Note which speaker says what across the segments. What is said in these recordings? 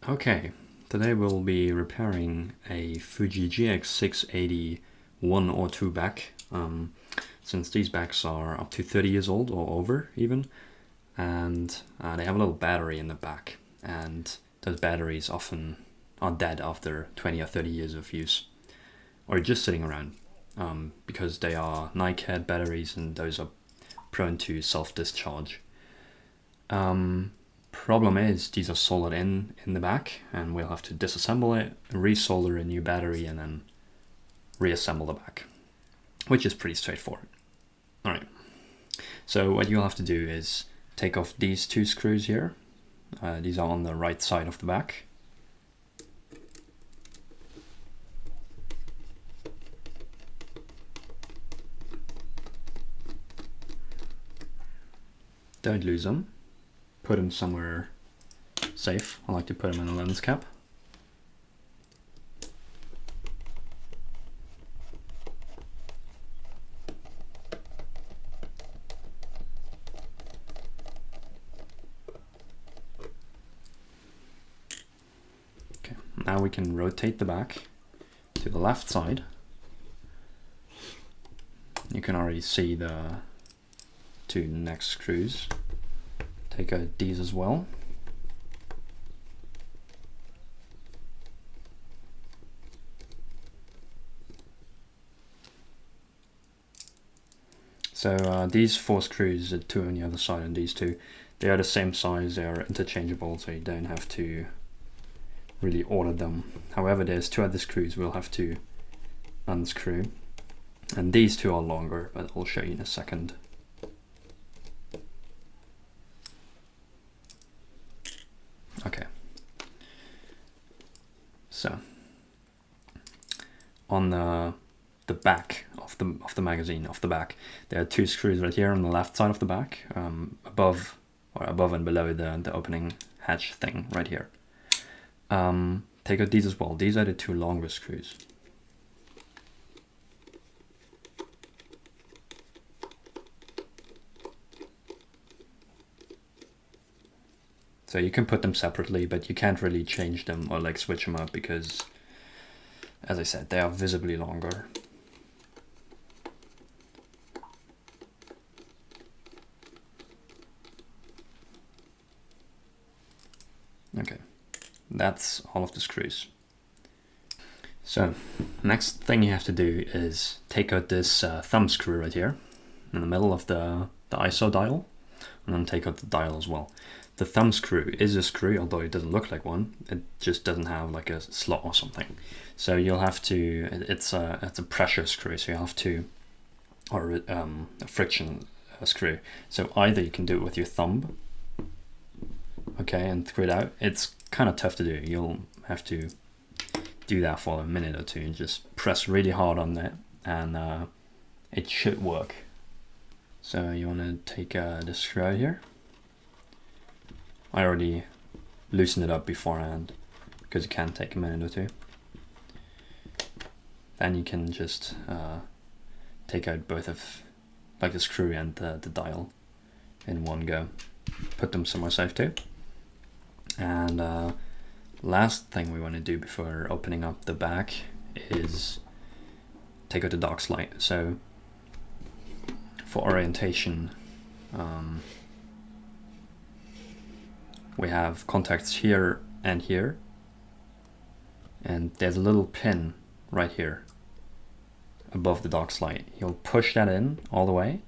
Speaker 1: Okay, today we'll be repairing a FUJI GX680 1 or 2 back, since these backs are up to 30 years old or over even, and they have a little battery in the back, and those batteries often are dead after 20 or 30 years of use, or just sitting around, because they are NiCad batteries and those are prone to self-discharge. Problem is these are soldered in the back, and we'll have to disassemble it, resolder a new battery, and then reassemble the back, which is pretty straightforward. Alright, so what you'll have to do is take off these two screws here. These are on the right side of the back. Don't lose them. Put them somewhere safe. I like to put them in a lens cap. Okay, now we can rotate the back to the left side. You can already see the two next screws. Take out these as well. So these 4 screws, the 2 on the other side and these 2, they are the same size, they are interchangeable, so you don't have to really order them. However, there's 2 other screws we'll have to unscrew, and these 2 are longer, but I'll show you in a second. Okay, so on the back of the magazine, of the back, there are 2 screws right here on the left side of the back, above and below the opening hatch thing right here. Take out these as well. These are the 2 longer screws. So you can put them separately, but you can't really change them or like switch them up because, as I said, they are visibly longer. Okay, that's all of the screws. So next thing you have to do is take out this thumb screw right here in the middle of the ISO dial, and then take out the dial as well. The thumb screw is a screw, although it doesn't look like one. It just doesn't have like a slot or something. So you'll have to, it's a pressure screw, so you have to, or a friction screw. So either you can do it with your thumb, okay, and screw it out. It's kind of tough to do. You'll have to do that for a minute or two and just press really hard on that, and it should work. So you want to take the screw out here. I already loosened it up beforehand because it can take a minute or 2. Then you can just take out both of, like the screw and the dial in one go. Put them somewhere safe too. And last thing we want to do before opening up the back is take out the dock light. So for orientation, we have contacts here and here, and there's a little pin right here above the dock light. You'll push that in all the way,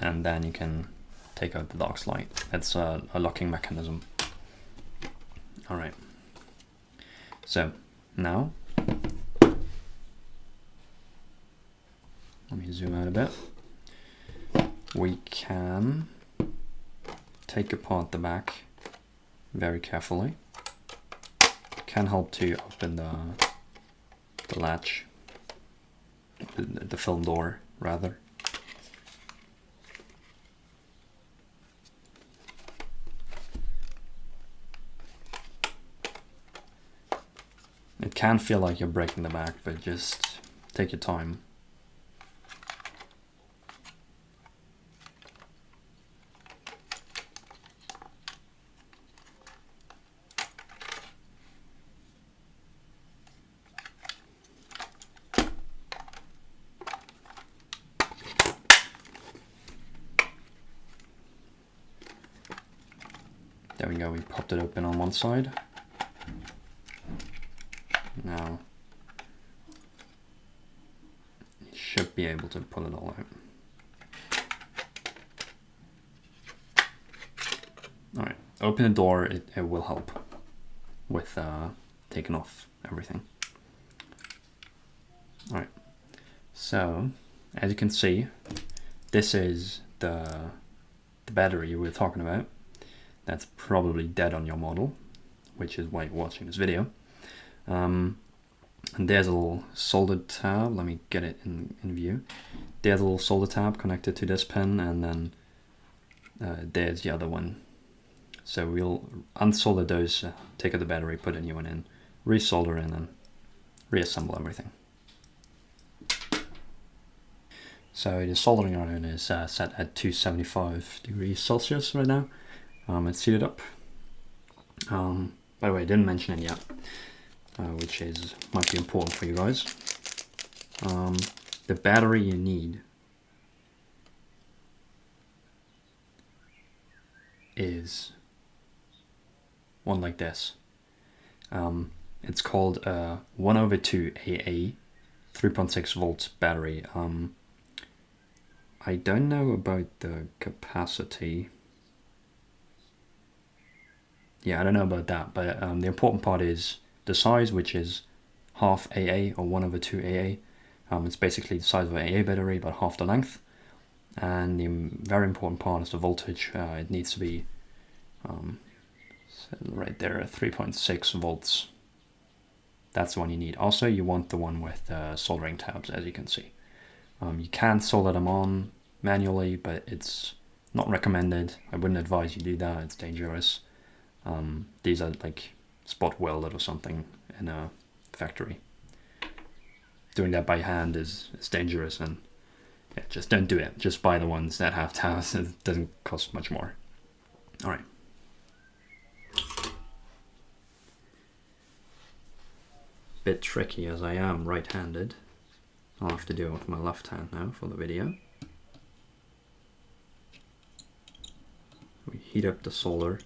Speaker 1: and then you can take out the dock light. That's a locking mechanism. Alright, so now let me zoom out a bit. We can take apart the back very carefully. Can help to open the latch, the film door rather. It can feel like you're breaking the back, but just take your time. There we go, we popped it open on one side. Now, you should be able to pull it all out. Alright, open the door, it will help with taking off everything. Alright, so as you can see, this is the battery we were talking about. That's probably dead on your model, which is why you're watching this video. And there's a little solder tab. Let me get it in view. There's a little solder tab connected to this pin, and then there's the other one. So we'll unsolder those, take out the battery, put a new one in, resolder, and then reassemble everything. So the soldering iron is set at 275 degrees Celsius right now. It's heated up. By the way, I didn't mention it yet, which might be important for you guys. The battery you need is one like this. It's called a 1/2 AA 3.6 volt battery. I don't know about the capacity. Yeah, I don't know about that, but the important part is the size, which is half AA or 1/2 AA. It's basically the size of an AA battery, but half the length. And the very important part is the voltage. It needs to be right there, 3.6 volts. That's the one you need. Also, you want the one with soldering tabs, as you can see. You can solder them on manually, but it's not recommended. I wouldn't advise you do that. It's dangerous. These are like spot welded or something in a factory. Doing that by hand is dangerous, and yeah, just don't do it. Just buy the ones that have tabs. It doesn't cost much more. All right. Bit tricky as I am right-handed. I'll have to do it with my left hand now for the video. We heat up the solder.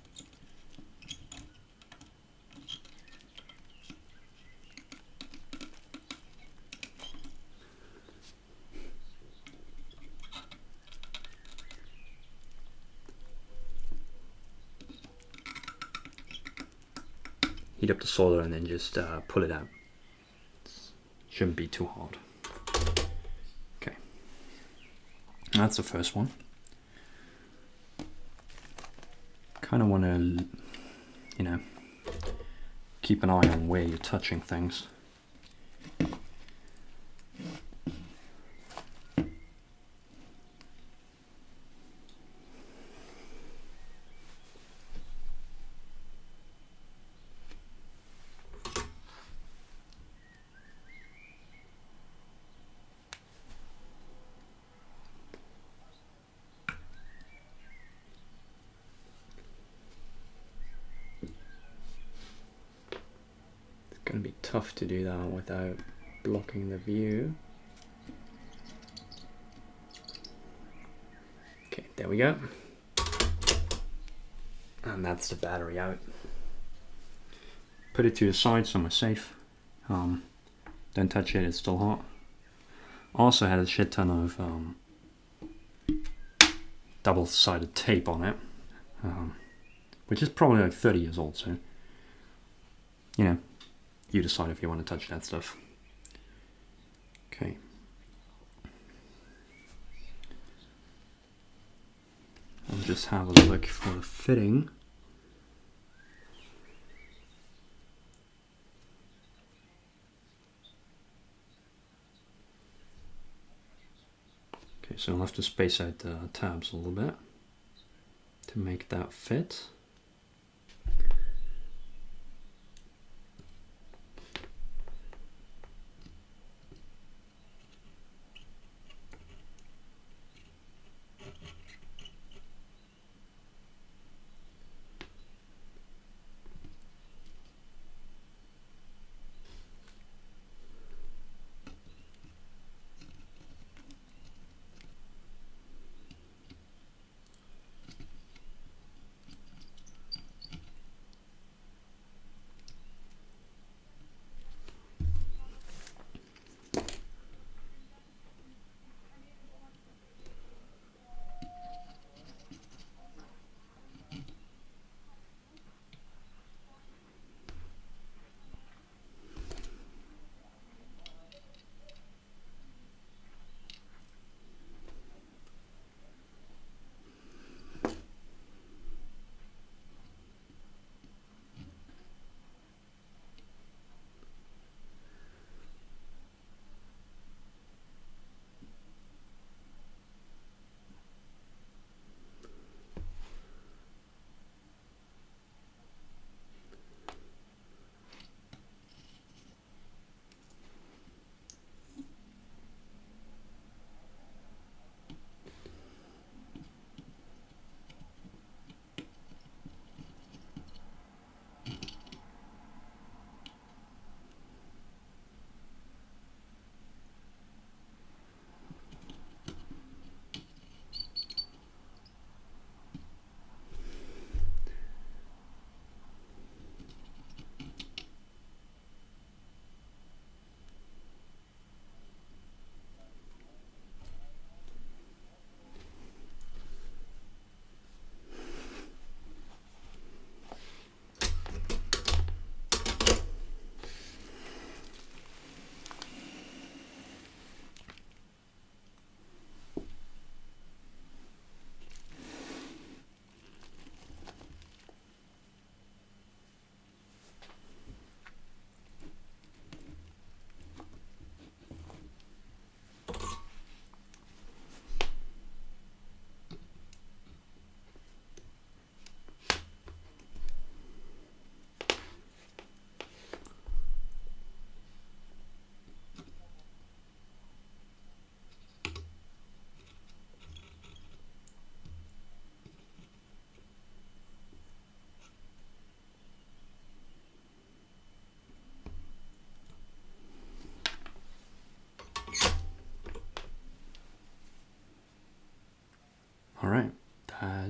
Speaker 1: Heat up the solder and then just pull it out. Shouldn't be too hard. Okay, that's the first one. Kind of want to, you know, keep an eye on where you're touching things. Going to be tough to do that without blocking the view. Okay, there we go. And that's the battery out. Put it to the side somewhere safe. Don't touch it, it's still hot. Also had a shit ton of double-sided tape on it, which is probably like 30 years old, so you know, you decide if you want to touch that stuff. Okay. I'll just have a look for the fitting. Okay, so I'll have to space out the tabs a little bit to make that fit.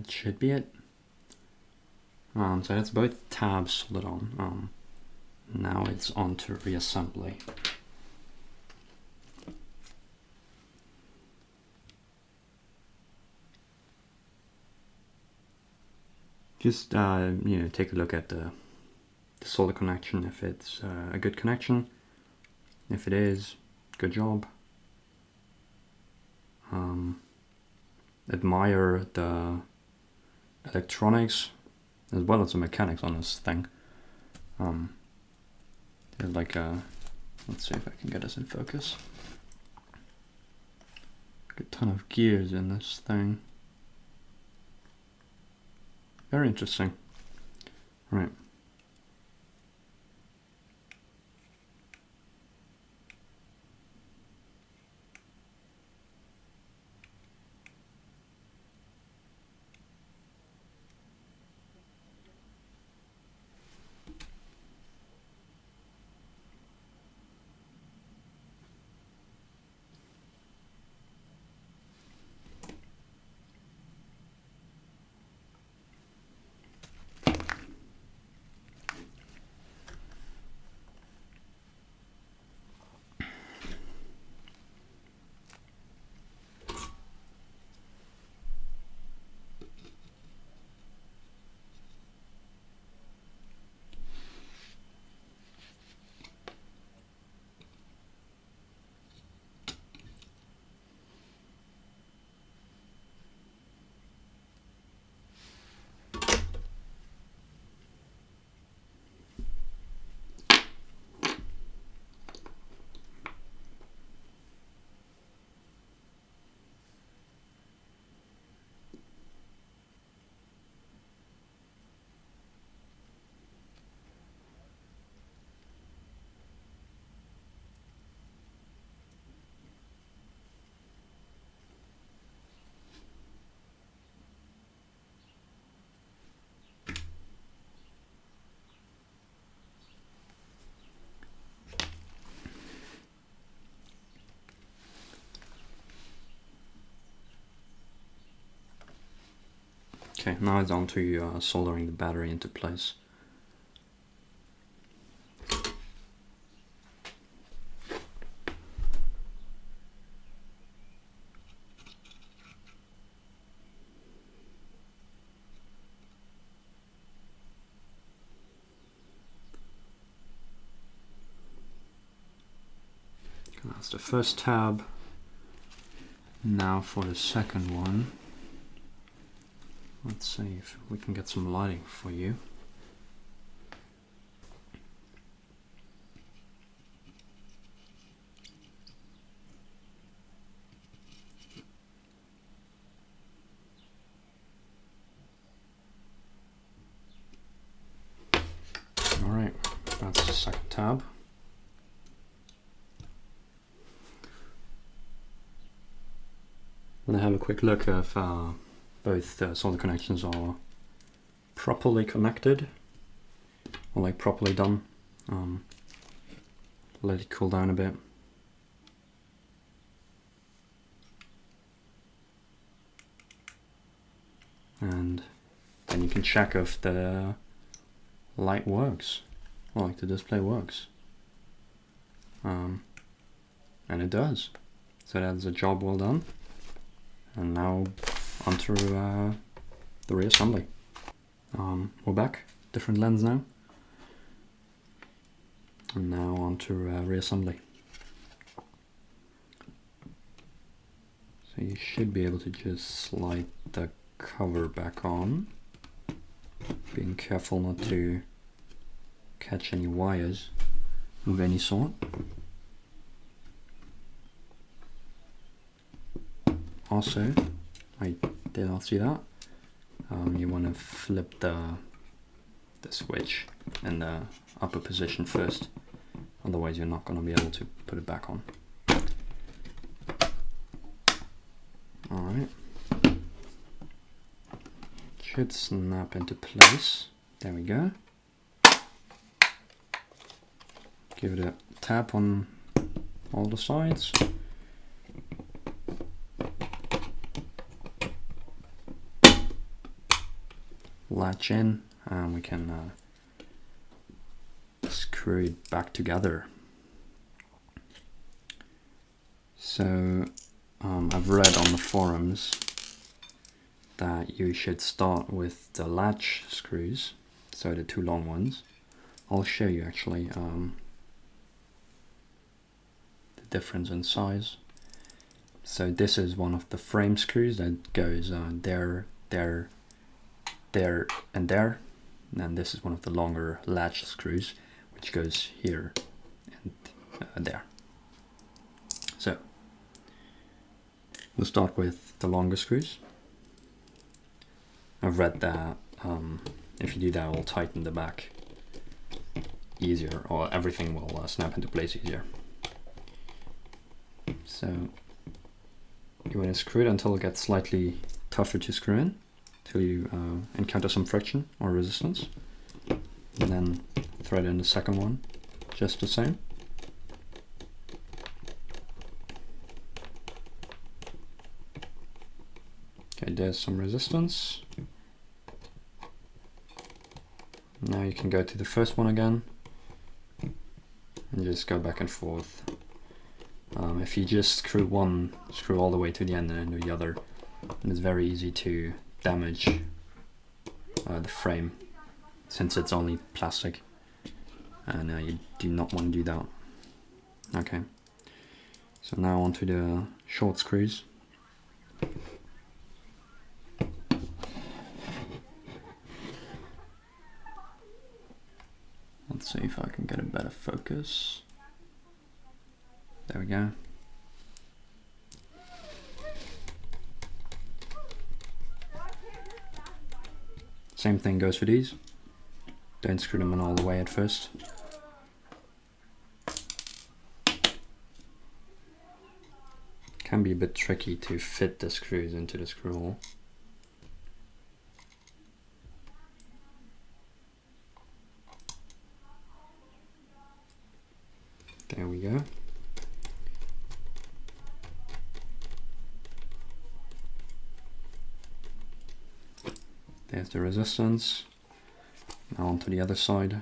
Speaker 1: that should be it. So that's both tabs soldered on. Now it's on to reassembly. Just take a look at the solder connection, if it's a good connection. If it is, good job. Admire the electronics as well as the mechanics on this thing. There's like a, let's see if I can get us in focus. A ton of gears in this thing. Very interesting. Right. Okay, now it's on to soldering the battery into place. That's the first tab. Now for the second one. Let's see if we can get some lighting for you. Alright, that's the second tab. I'm going to have a quick look if both solder connections are properly connected, or like properly done. Let it cool down a bit. And then you can check if the light works, or like the display works. And it does. So that's a job well done. And now onto the reassembly. We're back, different lens now. And now onto reassembly. So you should be able to just slide the cover back on, being careful not to catch any wires of any sort. Also, I did not see that. You want to flip the switch in the upper position first, otherwise you're not going to be able to put it back on. Alright. Should snap into place. There we go. Give it a tap on all the sides. latch in, and we can screw it back together. So I've read on the forums that you should start with the latch screws, so the 2 long ones. I'll show you actually the difference in size. So this is one of the frame screws that goes there, there, there, and there. And then this is one of the longer latch screws, which goes here and there. So we'll start with the longer screws. I've read that if you do that, it will tighten the back easier, or everything will snap into place easier. So you want to screw it until it gets slightly tougher to screw in, till you encounter some friction or resistance. And then thread in the second one, just the same. Okay, there's some resistance. Now you can go to the first one again and just go back and forth. If you just screw one screw all the way to the end and then do the other, then it's very easy to damage the frame, since it's only plastic, and you do not want to do that. Okay, so now onto the short screws. Let's see if I can get a better focus. There we go. Same thing goes for these. Don't screw them in all the way at first. Can be a bit tricky to fit the screws into the screw hole. There we go. There's the resistance. Now onto the other side.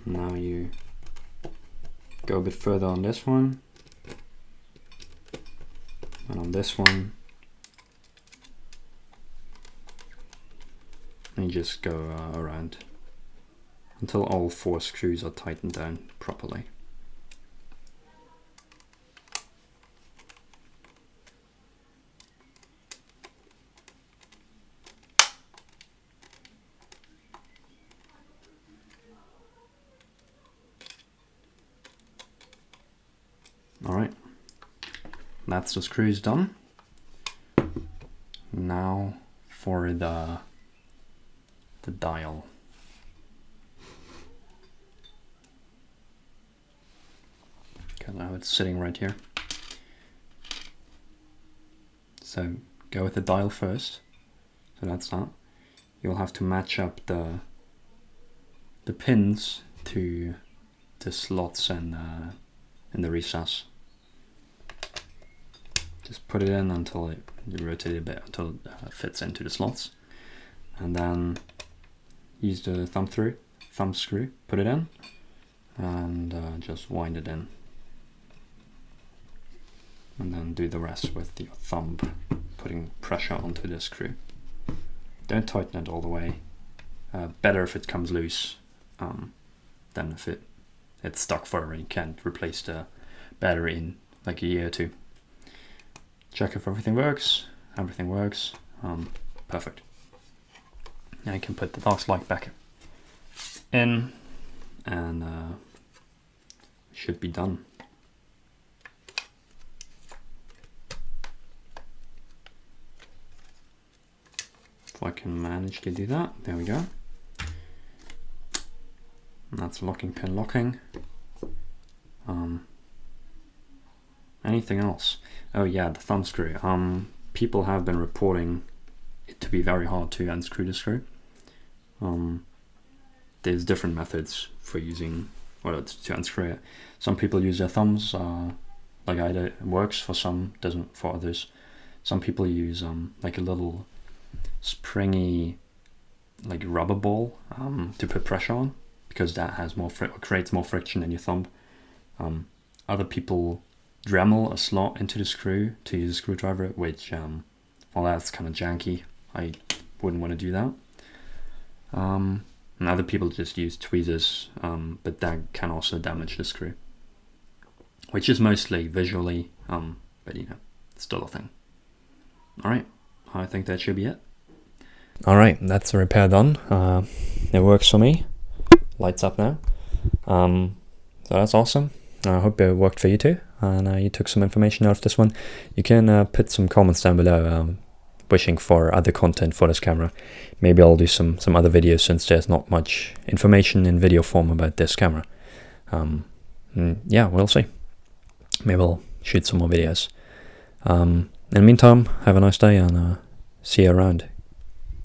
Speaker 1: Now you go a bit further on this one, and on this one, and you just go around until all 4 screws are tightened down properly. Alright, that's the screws done. Now for the dial. Okay, now it's sitting right here. So go with the dial first. So that's that. You'll have to match up the pins to the slots and in the recess. Just put it in until you rotate it a bit until it fits into the slots, and then use the thumb screw, put it in, and just wind it in, and then do the rest with your thumb, putting pressure onto the screw. Don't tighten it all the way. Better if it comes loose than if it's stuck forever and you can't replace the battery in like a year or 2. Check if everything works. Everything works. Perfect. Now you can put the box light back in, and should be done. If I can manage to do that, there we go. And that's locking pin locking. Anything else? Oh yeah, the thumb screw. People have been reporting it to be very hard to unscrew the screw. There's different methods for using, well, to unscrew it. Some people use their thumbs, like I do. It works for some, doesn't for others. Some people use like a little springy, like rubber ball to put pressure on, because that has more creates more friction in your thumb. Other people Dremel a slot into the screw to use a screwdriver, which, well, that's kind of janky. I wouldn't want to do that. And other people just use tweezers, but that can also damage the screw, which is mostly visually, but you know, it's still a thing. All right, I think that should be it. All right, that's the repair done. It works for me. Lights up now. So that's awesome. I hope it worked for you too, and you took some information out of this one. You can put some comments down below wishing for other content for this camera. Maybe I'll do some other videos, since there's not much information in video form about this camera. Yeah, we'll see. Maybe I'll shoot some more videos. In the meantime, have a nice day, and see you around.